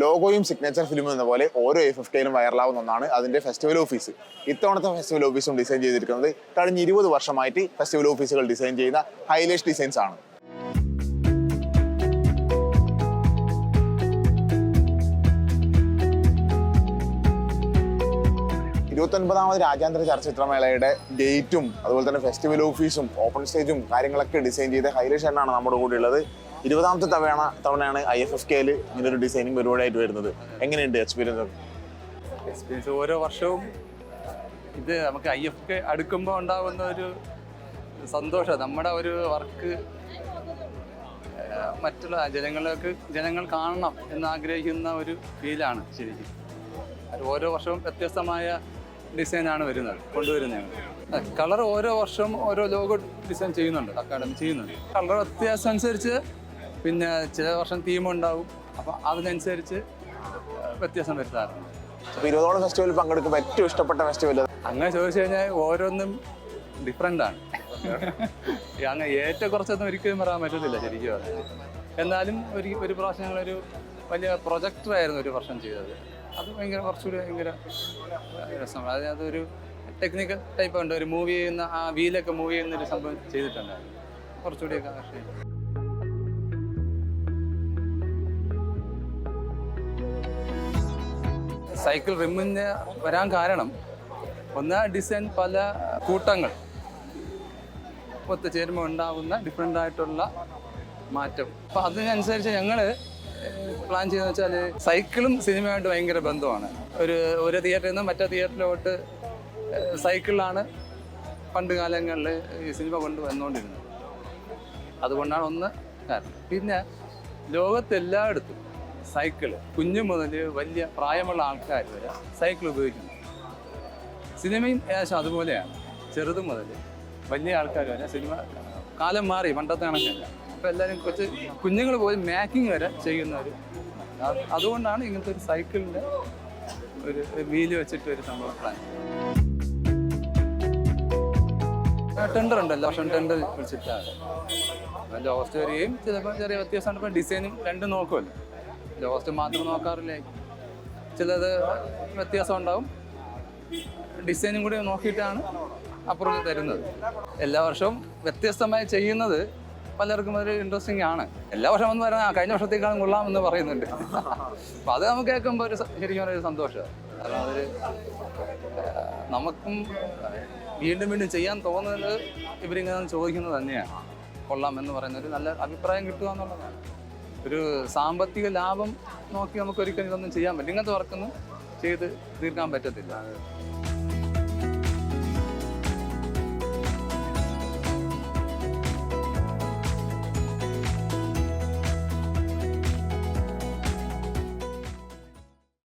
ലോഗോയും signature ഫിലിമും എന്ന പോലെ ഓരോ A50യിലും വൈറലാവുന്ന ഒന്നാണ് അതിന്റെ ഫെസ്റ്റിവൽ ഓഫീസ്. ഇത്തവണത്തെ ഫെസ്റ്റിവൽ ഓഫീസും ഡിസൈൻ ചെയ്തിരിക്കുന്നത് കഴിഞ്ഞ 20 വർഷമായിട്ട് ഫെസ്റ്റിവൽ ഓഫീസുകൾ ഡിസൈൻ ചെയ്യുന്ന ഹൈലേഷ് ഡിസൈൻസ് ആണ്. 29ാമത് രാജ്യാന്തര ചലച്ചിത്രമേളയുടെ ഗേറ്റും അതുപോലെ തന്നെ ഫെസ്റ്റിവൽ ഓഫീസും ഓപ്പൺ സ്റ്റേജും കാര്യങ്ങളൊക്കെ ഡിസൈൻ ചെയ്ത ഹൈലേഷ് ആണ് നമ്മുടെ കൂടെ ഉള്ളത്. 20ാമത്തെ തവണയാണ് IFFKയിൽ ഇങ്ങനൊരു ഡിസൈനിങ് പരിപാടിയായിട്ട് വരുന്നത്. എങ്ങനെയുണ്ട് എക്സ്പീരിയൻസ്? ഓരോ വർഷവും ഇത് നമുക്ക് IFFK അടുക്കുമ്പോൾ ഉണ്ടാകുന്ന ഒരു സന്തോഷം, നമ്മുടെ ഒരു വർക്ക് മറ്റുള്ള ജനങ്ങൾ കാണണം എന്നാഗ്രഹിക്കുന്ന ഒരു ഫീലാണ് ശരിക്കും. അത് ഓരോ വർഷവും വ്യത്യസ്തമായ ഡിസൈനാണ് കൊണ്ടുവരുന്നത്. കളർ ഓരോ വർഷവും ഓരോ ലോഗോ ഡിസൈൻ ചെയ്യുന്നുണ്ട്, അക്കാഡമി ചെയ്യുന്നുണ്ട്. കളർ വ്യത്യാസം അനുസരിച്ച് പിന്നെ ചില വർഷം തീം ഉണ്ടാവും, അപ്പം അതിനനുസരിച്ച് വ്യത്യാസം വരുത്താറുണ്ട്. അപ്പോൾ 20ഓളം ഫെസ്റ്റിവലിൽ പങ്കെടുക്കുമ്പോൾ ഏറ്റവും ഇഷ്ടപ്പെട്ട ഫെസ്റ്റിവൽ അങ്ങനെ ചോദിച്ചു കഴിഞ്ഞാൽ ഓരോന്നും ഡിഫറെൻ്റാണ്. അങ്ങനെ ഏറ്റവും കുറച്ചൊന്നും ഒരിക്കലും പറയാൻ പറ്റത്തില്ല ശരിക്കും. എന്നാലും ഒരു പ്രാവശ്യം ഞങ്ങളൊരു വലിയ പ്രൊജക്ടറായിരുന്നു ഒരു വർഷം ചെയ്തത്. അത് കുറച്ചുകൂടി ഭയങ്കര രസമാണ്. അതൊരു ടെക്നിക്കൽ ടൈപ്പ് ഉണ്ട്. ഒരു മൂവ് ചെയ്യുന്ന ആ വീലൊക്കെ മൂവ് ചെയ്യുന്നൊരു സംഭവം ചെയ്തിട്ടുണ്ടായിരുന്നു. കുറച്ചുകൂടിയൊക്കെ ആകർഷിക്കും. സൈക്കിൾ റിമ്മിന് വരാൻ കാരണം ഒന്ന് ഡിസൈൻ പല കൂട്ടങ്ങൾ ഒത്തുചേരുമ്പോൾ ഉണ്ടാകുന്ന ഡിഫറെൻ്റ് ആയിട്ടുള്ള മാറ്റം. അപ്പം അതിനനുസരിച്ച് ഞങ്ങൾ പ്ലാൻ ചെയ്യുന്നത് വെച്ചാൽ സൈക്കിളും സിനിമയായിട്ട് ഭയങ്കര ബന്ധമാണ്. ഒരു തിയേറ്ററിൽ നിന്ന് മറ്റേ തിയേറ്ററിലോട്ട് സൈക്കിളിലാണ് പണ്ട് കാലങ്ങളിൽ ഈ സിനിമ കൊണ്ടുവന്നുകൊണ്ടിരുന്നത്. അതുകൊണ്ടാണ് ഒന്ന് കാരണം. പിന്നെ ലോകത്തെല്ലായിടത്തും സൈക്കിള് കുഞ്ഞു മുതൽ വലിയ പ്രായമുള്ള ആൾക്കാർ വരെ സൈക്കിൾ ഉപയോഗിക്കുന്നു. സിനിമയും ഏകദേശം അതുപോലെയാണ്. ചെറുത് മുതൽ വലിയ ആൾക്കാർ വരെ സിനിമ കാലം മാറി, പണ്ടത്തെ കണക്കല്ല. അപ്പോൾ എല്ലാവരും കുഞ്ഞുങ്ങൾ പോയി മേക്കിംഗ് വരെ ചെയ്യുന്ന അതുകൊണ്ടാണ് ഇങ്ങനത്തെ ഒരു സൈക്കിളിൻ്റെ ഒരു വീല് വെച്ചിട്ട് ഒരു സംഭവം പ്ലാൻ. ടെൻഡർ ഉണ്ട്, എല്ലാ വർഷം ടെൻഡർ വിളിച്ചിട്ടാണ്. ലോസ്റ്റ് വരികയും ചിലപ്പോൾ ചെറിയ വ്യത്യാസമാണ്. ഇപ്പോൾ ഡിസൈനും രണ്ടും നോക്കുമല്ലോ, ലോസ്റ്റ് മാത്രം നോക്കാറില്ല. ചിലത് വ്യത്യാസം ഉണ്ടാവും, ഡിസൈനും കൂടി നോക്കിയിട്ടാണ് അപ്രൂവ് തരുന്നത്. എല്ലാ വർഷവും വ്യത്യസ്തമായി ചെയ്യുന്നത് പലർക്കും ഒരു ഇൻട്രസ്റ്റിംഗ് ആണ്. എല്ലാ വർഷം എന്ന് പറയുന്നത് കഴിഞ്ഞ വർഷത്തേക്കാളും കൊള്ളാമെന്ന് പറയുന്നുണ്ട്. അപ്പം അത് നമുക്ക് കേൾക്കുമ്പോൾ ശരിക്കും ഒരു സന്തോഷമാണ്. കാരണം അതൊരു നമുക്കും വീണ്ടും വീണ്ടും ചെയ്യാൻ തോന്നുന്നത് ഇവരിങ്ങനെ ചോദിക്കുന്നത് തന്നെയാണ്. കൊള്ളാം എന്ന് പറയുന്ന ഒരു നല്ല അഭിപ്രായം കിട്ടുക എന്നുള്ളതാണ്. ഒരു സാമ്പത്തിക ലാഭം നോക്കി നമുക്ക് ഒരിക്കലും ഇതൊന്നും ചെയ്യാൻ പറ്റില്ല. ഇങ്ങനത്തെ വർക്കൊന്നും ചെയ്ത് തീർക്കാൻ പറ്റത്തില്ല.